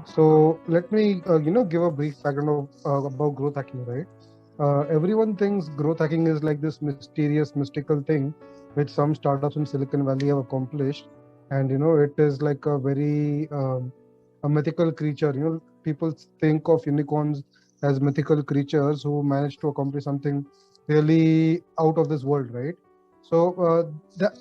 So let me, give a brief background of about growth hacking, right? Everyone thinks growth hacking is like this mysterious, mystical thing which some startups in Silicon Valley have accomplished, and it is like a very a mythical creature. People think of unicorns as mythical creatures who manage to accomplish something really out of this world, right? So,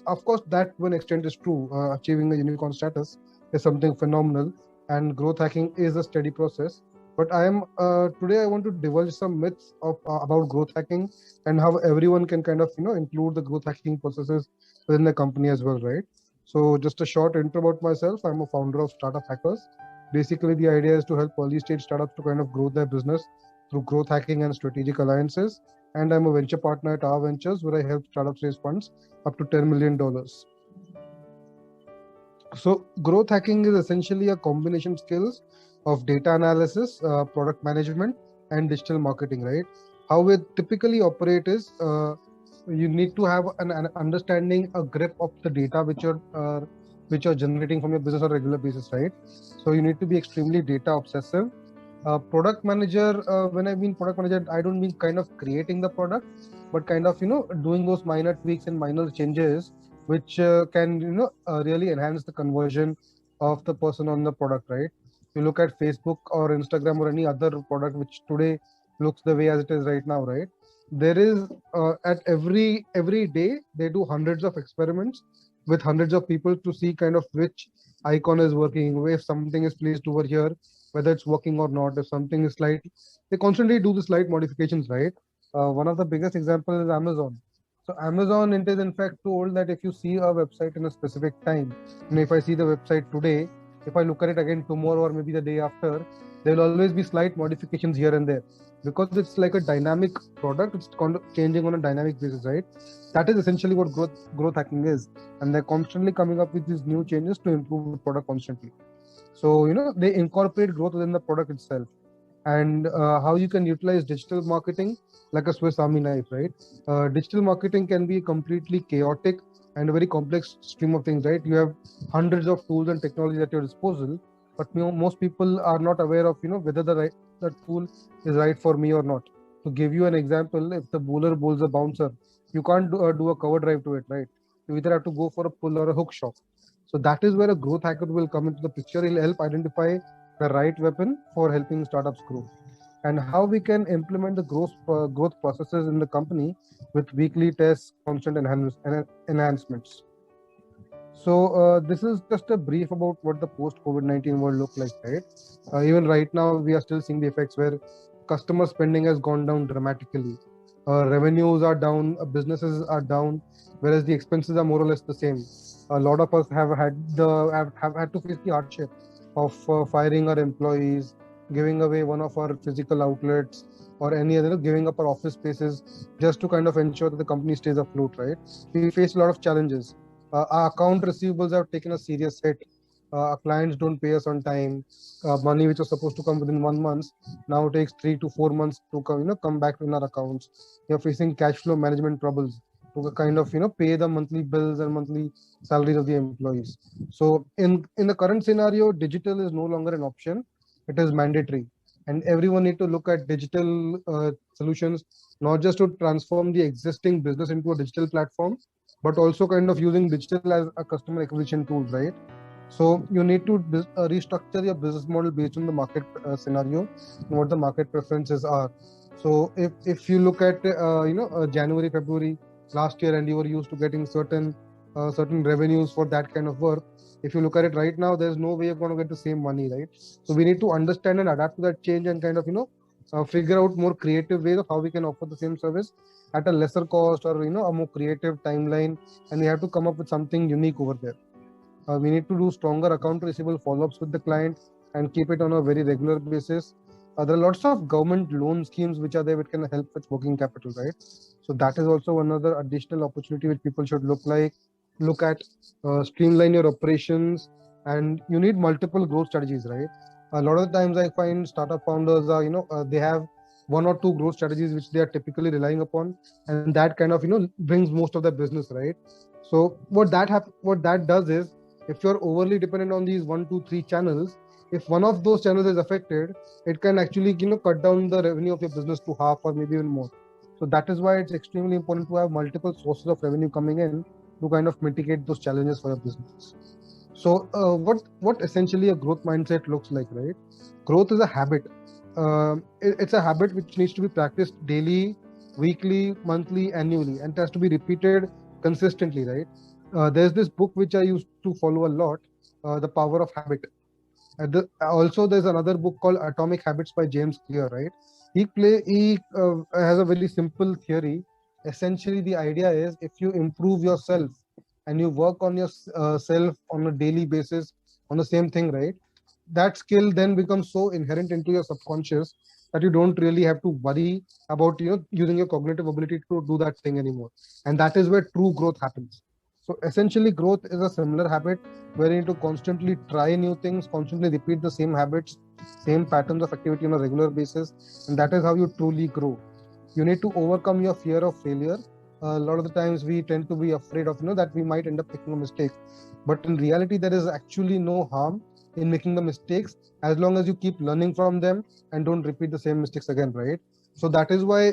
of course, that to an extent is true. Achieving a unicorn status is something phenomenal, and growth hacking is a steady process. But I am today I want to divulge some myths of about growth hacking and how everyone can kind of include the growth hacking processes within the company as well, right? So just a short intro about myself. I'm a founder of Startup Hackers. Basically, the idea is to help early stage startups to kind of grow their business through growth hacking and strategic alliances. And I'm a venture partner at our ventures where I help startups raise funds up to $10 million. So growth hacking is essentially a combination skills of data analysis, product management, and digital marketing. Right? How it typically operate is you need to have an understanding, a grip of the data which you're generating from your business on a regular basis. Right? So you need to be extremely data obsessive. Product manager. When I mean product manager, I don't mean kind of creating the product, but kind of doing those minor tweaks and minor changes which can really enhance the conversion of the person on the product, right? You look at Facebook or Instagram or any other product which today looks the way as it is right now, right? There is at every day they do hundreds of experiments with hundreds of people to see kind of which icon is working, if something is placed over here, whether it's working or not, if something is slight, they constantly do the slight modifications, right? One of the biggest examples is Amazon. So Amazon, it is in fact told that if you see a website in a specific time, and if I see the website today, if I look at it again tomorrow or maybe the day after, there will always be slight modifications here and there because it's like a dynamic product. It's changing on a dynamic basis, right? That is essentially what growth hacking is, and they're constantly coming up with these new changes to improve the product constantly. So they incorporate growth within the product itself, and how you can utilize digital marketing like a Swiss Army knife, right? Digital marketing can be completely chaotic and a very complex stream of things, right? You have hundreds of tools and technologies at your disposal, but most people are not aware of whether the tool is right for me or not. To give you an example, if the bowler bowls a bouncer, you can't do a cover drive to it, right? You either have to go for a pull or a hook shot. So that is where a growth hacker will come into the picture. He'll help identify the right weapon for helping startups grow, and how we can implement the growth processes in the company with weekly tests, constant enhancements. So this is just a brief about what the post COVID-19 world look like, right? Even right now, we are still seeing the effects where customer spending has gone down dramatically. Revenues are down, businesses are down, whereas the expenses are more or less the same. A lot of us have had to face the hardship of firing our employees, giving away one of our physical outlets, or any other, giving up our office spaces just to kind of ensure that the company stays afloat, right? We face a lot of challenges. Our account receivables have taken a serious hit. Our clients don't pay us on time. Money which was supposed to come within 1 month now takes 3 to 4 months to come back in our accounts. You're facing cash flow management troubles to kind of pay the monthly bills and monthly salaries of the employees. So in the current scenario, digital is no longer an option; it is mandatory, and everyone need to look at digital solutions, not just to transform the existing business into a digital platform, but also kind of using digital as a customer acquisition tool, right? So you need to restructure your business model based on the market scenario and what the market preferences are. So if you look at January, February last year, and you were used to getting certain revenues for that kind of work, if you look at it right now, there's no way you're going to get the same money, right? So we need to understand and adapt to that change and kind of figure out more creative ways of how we can offer the same service at a lesser cost, or a more creative timeline, and we have to come up with something unique over there. We need to do stronger account receivable follow-ups with the client and keep it on a very regular basis. There are lots of government loan schemes which are there which can help with working capital, right? So that is also another additional opportunity which people should look at. Streamline your operations, and you need multiple growth strategies, right? A lot of the times I find startup founders are they have one or two growth strategies which they are typically relying upon, and that kind of brings most of their business, right? So what that does is, if you're overly dependent on these 1, 2, 3 channels, if one of those channels is affected, it can actually cut down the revenue of your business to half or maybe even more. So that is why it's extremely important to have multiple sources of revenue coming in to kind of mitigate those challenges for your business. So what essentially a growth mindset looks like, right? Growth is a habit. It's a habit which needs to be practiced daily, weekly, monthly, annually, and it has to be repeated consistently, right? There's this book which I used to follow a lot, The Power of Habit. Also, there's another book called Atomic Habits by James Clear, right? He has a very simple theory. Essentially, the idea is if you improve yourself and you work on your self on a daily basis on the same thing, right? That skill then becomes so inherent into your subconscious that you don't really have to worry about using your cognitive ability to do that thing anymore. And that is where true growth happens. So essentially, growth is a similar habit where you need to constantly try new things, constantly repeat the same habits, same patterns of activity on a regular basis, and that is how you truly grow. You need to overcome your fear of failure. A lot of the times we tend to be afraid of that we might end up making a mistake, but in reality there is actually no harm in making the mistakes as long as you keep learning from them and don't repeat the same mistakes again, right? So that is why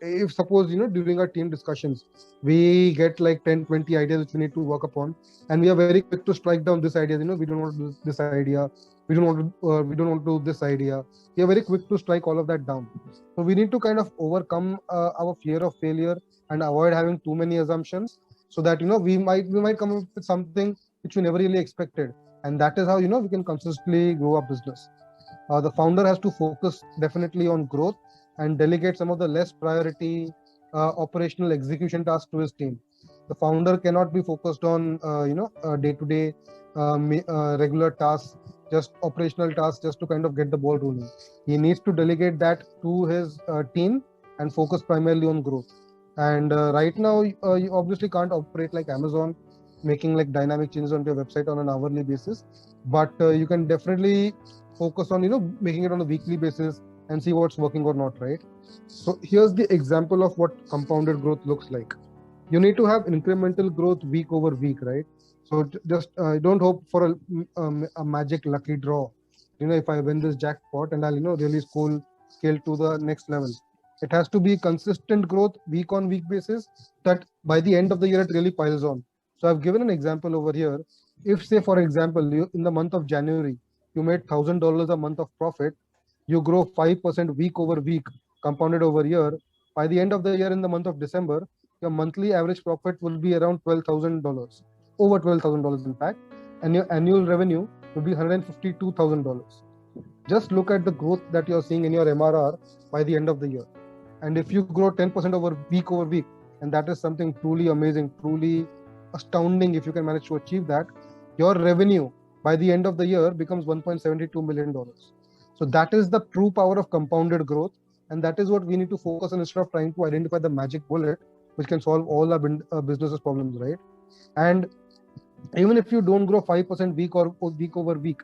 if suppose during our team discussions we get like 10-20 ideas which we need to work upon, and we are very quick to strike down this idea. We don't want to do this idea, we don't want to do this idea. We are very quick to strike all of that down. So we need to kind of overcome our fear of failure and avoid having too many assumptions, so that we might come up with something which we never really expected, and that is how we can consistently grow our business. The founder has to focus definitely on growth and delegate some of the less priority operational execution tasks to his team. The founder cannot be focused on day-to-day regular tasks, just operational tasks, just to kind of get the ball rolling. He needs to delegate that to his team and focus primarily on growth. And right now, you obviously can't operate like Amazon, making like dynamic changes on your website on an hourly basis, but you can definitely focus on making it on a weekly basis and see what's working or not, right? So here's the example of what compounded growth looks like. You need to have incremental growth week over week, right? So just don't hope for a magic lucky draw. If I win this jackpot and I'll really scale to the next level. It has to be consistent growth week on week basis, that by the end of the year it really piles on. So I've given an example over here. If say for example in the month of January you made $1,000 a month of profit, you grow 5% week over week, compounded over year. By the end of the year, in the month of December, your monthly average profit will be around $12,000, over $12,000 in fact, and your annual revenue will be $152,000. Just look at the growth that you're seeing in your MRR by the end of the year. And if you grow 10% over week, and that is something truly amazing, truly astounding if you can manage to achieve that, your revenue by the end of the year becomes $1.72 million. So that is the true power of compounded growth, and that is what we need to focus on instead of trying to identify the magic bullet which can solve all our business's problems, right? And even if you don't grow 5% week over week,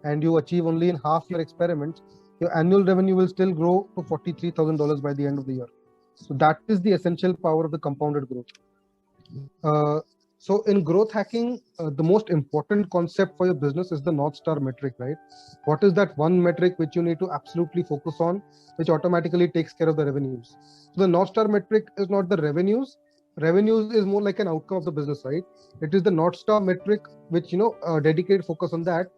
and you achieve only in half your experiments, your annual revenue will still grow to $43,000 by the end of the year. So that is the essential power of the compounded growth. So in growth hacking, the most important concept for your business is the North Star metric, right? What is that one metric which you need to absolutely focus on, which automatically takes care of the revenues? So the North Star metric is not the revenues. Revenues is more like an outcome of the business, right? It is the North Star metric, which, dedicated focus on that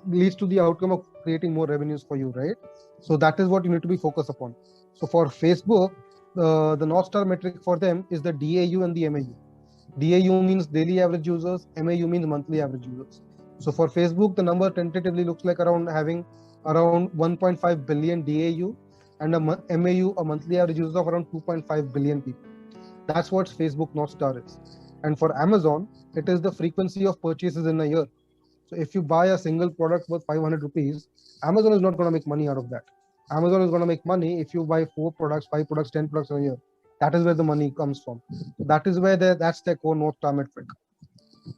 leads to the outcome of creating more revenues for you, right? So that is what you need to be focused upon. So for Facebook, the North Star metric for them is the DAU and the MAU. DAU means daily average users, MAU means monthly average users. So for Facebook, the number tentatively looks like having around 1.5 billion DAU and MAU, a monthly average users of around 2.5 billion people. That's what Facebook North Star is. And for Amazon, it is the frequency of purchases in a year. So if you buy a single product worth 500 rupees, Amazon is not going to make money out of that. Amazon is going to make money if you buy 4 products, 5 products, 10 products a year. That is where the money comes from. So that is where that's their core North Star metric.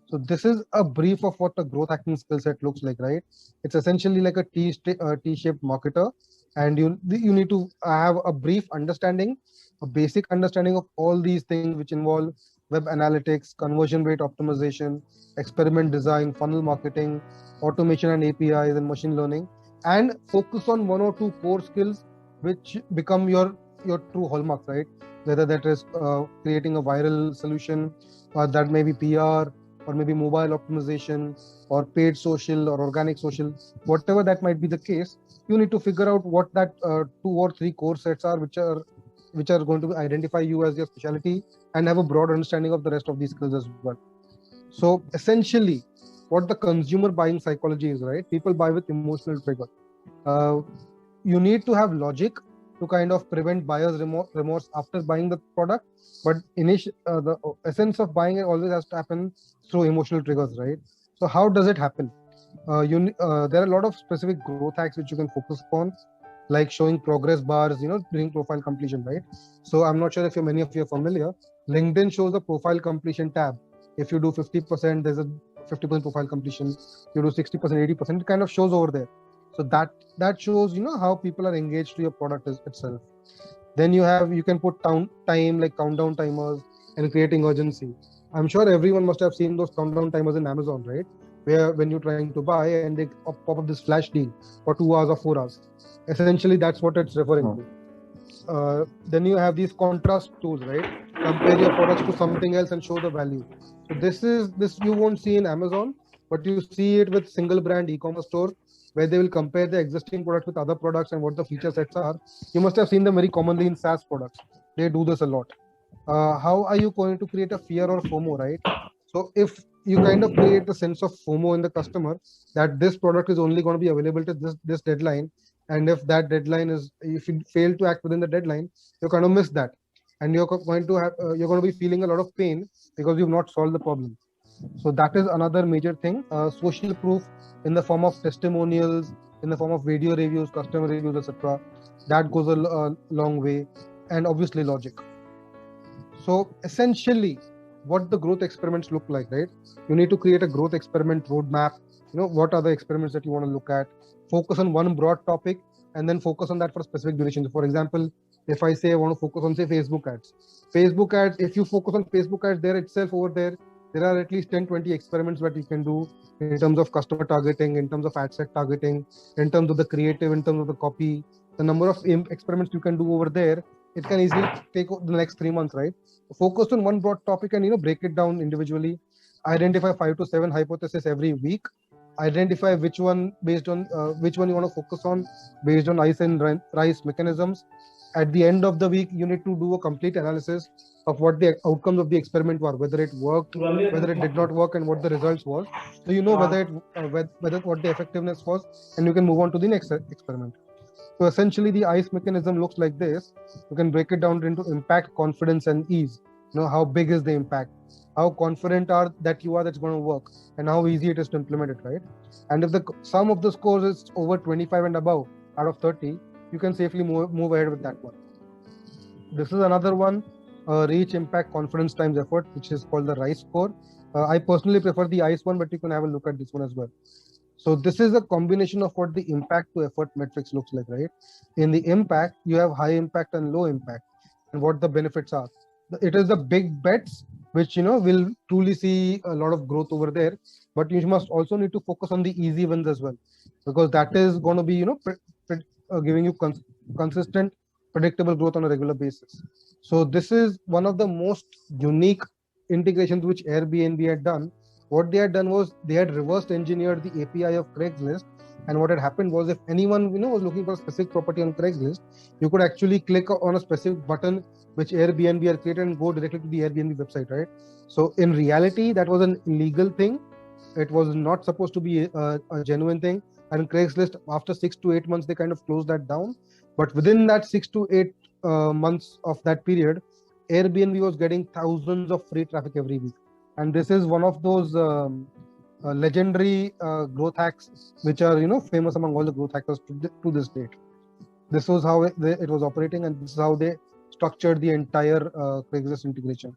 So this is a brief of what a growth hacking skill set looks like, right? It's essentially like a T-shaped marketer, and you need to have a brief understanding, a basic understanding of all these things which involve web analytics, conversion rate optimization, experiment design, funnel marketing, automation and APIs, and machine learning, and focus on one or two core skills which become your true hallmark, right? Whether that is creating a viral solution, or that may be PR, or maybe mobile optimization, or paid social, or organic social, whatever that might be the case, you need to figure out what that two or three core sets are, which are going to identify you as your specialty, and have a broad understanding of the rest of these skills as well. So essentially, what the consumer buying psychology is, right? People buy with emotional trigger. Uh, you need to have logic to kind of prevent buyer's remorse after buying the product, but the essence of buying it always has to happen through emotional triggers, right? So how does it happen? There are a lot of specific growth hacks which you can focus upon, like showing progress bars, during profile completion, right? So I'm not sure if many of you are familiar. LinkedIn shows a profile completion tab. If you do 50%, there's a 50% profile completion. You do 60%, 80%, it kind of shows over there. So that shows how people are engaged to your product itself. Then you can put time, like countdown timers, and creating urgency. I'm sure everyone must have seen those countdown timers in Amazon, right? Where when you're trying to buy and they pop up this flash deal for 2 hours or 4 hours. Essentially, that's what it's referring to. Then you have these contrast tools, right? Compare your products to something else and show the value. So this you won't see in Amazon, but you see it with single brand e-commerce stores, where they will compare the existing product with other products and what the feature sets are. You must have seen them very commonly in SaaS products. They do this a lot. How are you going to create a fear or FOMO, right? So if you kind of create the sense of FOMO in the customer, that this product is only going to be available to this deadline, and if you fail to act within the deadline, you're going to miss that, and you're going to be feeling a lot of pain because you've not solved the problem. So that is another major thing. Social proof in the form of testimonials, in the form of video reviews, customer reviews, etc. That goes a long way, and obviously logic. So essentially, what the growth experiments look like, right? You need to create a growth experiment roadmap. What are the experiments that you want to look at? Focus on one broad topic, and then focus on that for specific durations. For example, if I say I want to focus on, say, Facebook ads, if you focus on Facebook ads there itself, over there are at least 10-20 experiments that you can do in terms of customer targeting, in terms of ad set targeting, in terms of the creative, in terms of the copy. The number of experiments you can do over there, it can easily take the next 3 months, right? Focus on one broad topic and break it down individually. Identify 5 to 7 hypotheses every week. Identify which one you want to focus on based on ice and rice mechanisms. At the end of the week, you need to do a complete analysis of what the outcomes of the experiment were, whether it worked, whether it did not work, and what the results was. So you know whether what the effectiveness was, and you can move on to the next experiment. So essentially, the ICE mechanism looks like this. You can break it down into impact, confidence, and ease. How big is the impact? How confident are that you are that's going to work, and how easy it is to implement it, right? And if the sum of the scores is over 25 and above out of 30, you can safely move ahead with that one. This is another one, reach, impact, confidence times effort, which is called the RICE score. I personally prefer the ICE one, but you can have a look at this one as well. So this is a combination of what the impact to effort metrics looks like, right? In the impact, you have high impact and low impact, and what the benefits are. It is the big bets which will truly see a lot of growth over there, but you must also need to focus on the easy ones as well, because that is going to be giving you consistent, predictable growth on a regular basis. So this is one of the most unique integrations which Airbnb had done. What they had done was they had reversed engineered the API of Craigslist, and what had happened was, if anyone was looking for a specific property on Craigslist, you could actually click on a specific button which Airbnb had created and go directly to the Airbnb website, right? So in reality, that was an illegal thing. It was not supposed to be a genuine thing. And Craigslist, after 6 to 8 months, they kind of closed that down. But within that 6 to 8 months of that period, Airbnb was getting thousands of free traffic every week. And this is one of those legendary growth hacks which are famous among all the growth hackers to this date. This was how it was operating, and this is how they structured the entire Craigslist integration.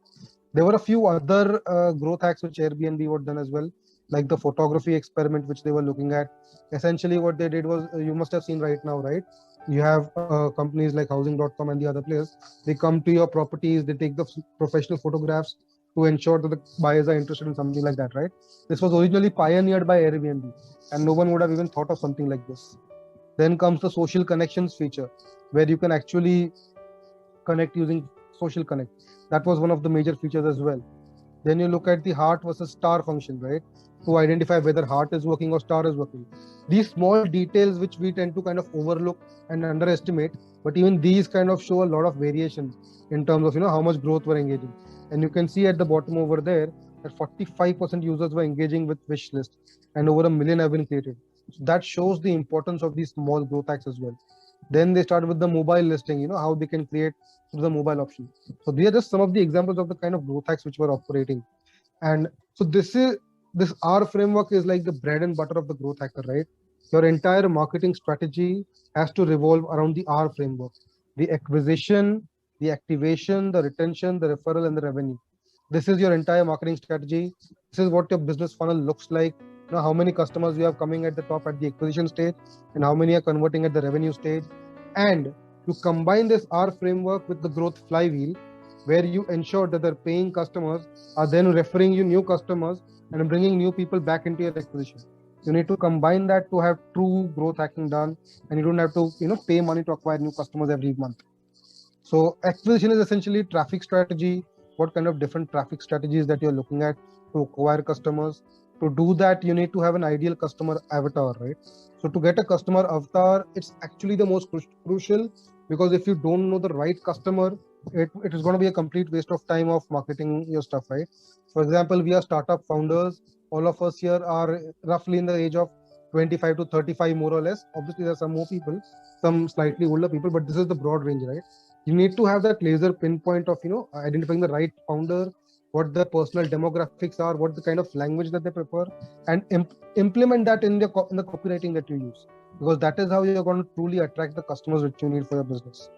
There were a few other growth hacks which Airbnb had done as well, like the photography experiment which they were looking at. Essentially what they did was, you must have seen right now, right? You have companies like housing.com and the other players. They come to your properties, they take the professional photographs, to ensure that the buyers are interested in something like that, right? This was originally pioneered by Airbnb, and no one would have even thought of something like this. Then comes the social connections feature, where you can actually connect using social connect. That was one of the major features as well. Then you look at the heart versus star function, right? To identify whether heart is working or star is working. These small details which we tend to kind of overlook and underestimate, but even these kind of show a lot of variation in terms of how much growth we're engaging. And you can see at the bottom over there that 45% users were engaging with wish list and over 1 million have been created. So that shows the importance of these small growth hacks as well. Then they start with the mobile listing, how they can create through the mobile option. So these are just some of the examples of the kind of growth hacks which were operating. And so this R framework is like the bread and butter of the growth hacker, right? Your entire marketing strategy has to revolve around the R framework: the acquisition, the activation, the retention, the referral, and the revenue. This is your entire marketing strategy. This is what your business funnel looks like. How many customers you have coming at the top at the acquisition stage, and how many are converting at the revenue stage. And you combine this R framework with the growth flywheel, where you ensure that the paying customers are then referring you new customers and bringing new people back into your acquisition. You need to combine that to have true growth hacking done, and you don't have to pay money to acquire new customers every month. So acquisition is essentially traffic strategy. What kind of different traffic strategies that you're looking at to acquire customers? To do that, you need to have an ideal customer avatar, right? So to get a customer avatar, it's actually the most crucial, because if you don't know the right customer, it is going to be a complete waste of time of marketing your stuff, right? For example, we are startup founders. All of us here are roughly in the age of 25 to 35, more or less. Obviously, there are some more people, some slightly older people, but this is the broad range, right? You need to have that laser pinpoint of identifying the right founder, what their personal demographics are, what the kind of language that they prefer, and implement that in the copywriting that you use, because that is how you're going to truly attract the customers which you need for your business.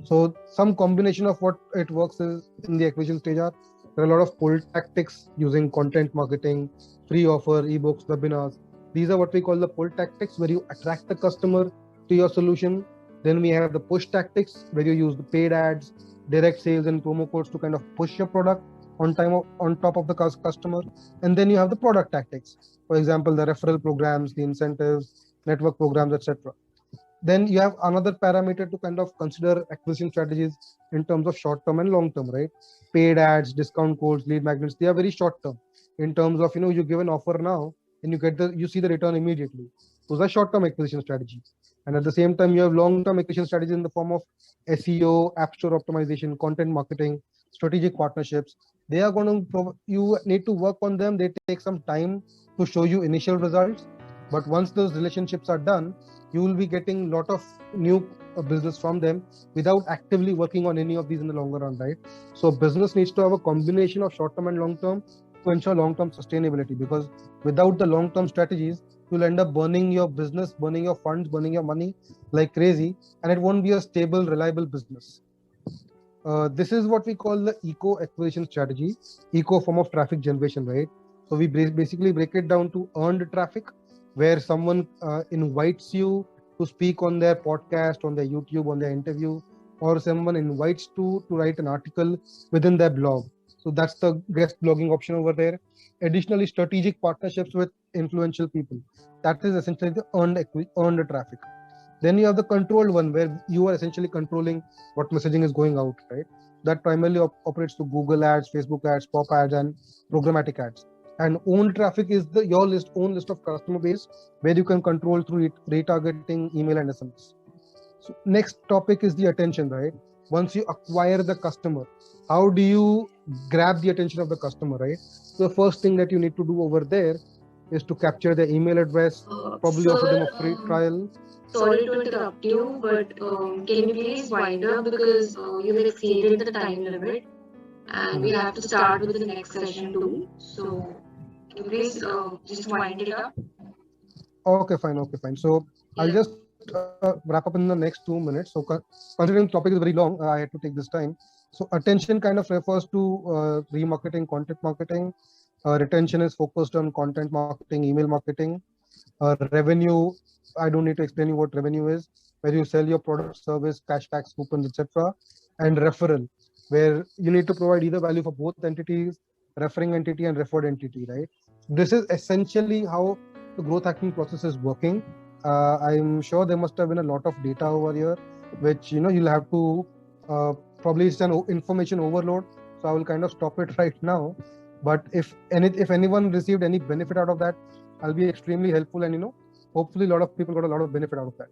So some combination of what it works is in the acquisition stage are there are a lot of pull tactics using content marketing, free offer, ebooks, webinars. These are what we call the pull tactics, where you attract the customer to your solution. Then we have the push tactics, where you use the paid ads, direct sales, and promo codes to kind of push your product on top of the customer. And then you have the product tactics, for example, the referral programs, the incentives, network programs, etc. Then you have another parameter to kind of consider acquisition strategies in terms of short term and long term, right? Paid ads, discount codes, lead magnets, they are very short term in terms of you give an offer now and you see the return immediately. Those are short term acquisition strategy. And at the same time, you have long term acquisition strategies in the form of SEO, app store optimization, content marketing, strategic partnerships. They are going to you need to work on them. They take some time to show you initial results, but once those relationships are done, you will be getting a lot of new business from them without actively working on any of these in the longer run, right? So business needs to have a combination of short term and long term to ensure long term sustainability, because without the long term strategies, you'll end up burning your business, burning your funds, burning your money like crazy, and it won't be a stable, reliable business. This is what we call the eco acquisition strategy, eco form of traffic generation, right? So we basically break it down to earned traffic, where someone invites you to speak on their podcast, on their YouTube, on their interview, or someone invites to write an article within their blog. So that's the guest blogging option over there. Additionally, strategic partnerships with influential people. That is essentially the earned traffic. Then you have the controlled one, where you are essentially controlling what messaging is going out, right? That primarily operates through Google ads, Facebook ads, pop ads, and programmatic ads. And owned traffic is your own list of customer base, where you can control through retargeting, email, and SMS. So next topic is the attention, right? Once you acquire the customer, how do you grab the attention of the customer, right? So the first thing that you need to do over there is to capture their email address, probably offer them a free trial. Sorry to interrupt you, but can you please wind up, because you've exceeded the time limit and we have to start with the next session too. So can you please just wind it up? Okay, fine. So yeah. I'll just wrap up in the next 2 minutes. So considering the topic is very long, I had to take this time. So attention kind of refers to remarketing, content marketing. Retention is focused on content marketing, email marketing. Revenue, I don't need to explain you what revenue is, where you sell your product, service, cashbacks, coupons, etc. And referral, where you need to provide either value for both entities, referring entity and referred entity, right? This is essentially how the growth hacking process is working. I'm sure there must have been a lot of data over here, which you'll have to probably it's an information overload. So I will kind of stop it right now. But if anyone received any benefit out of that, I'll be extremely helpful, and hopefully a lot of people got a lot of benefit out of that.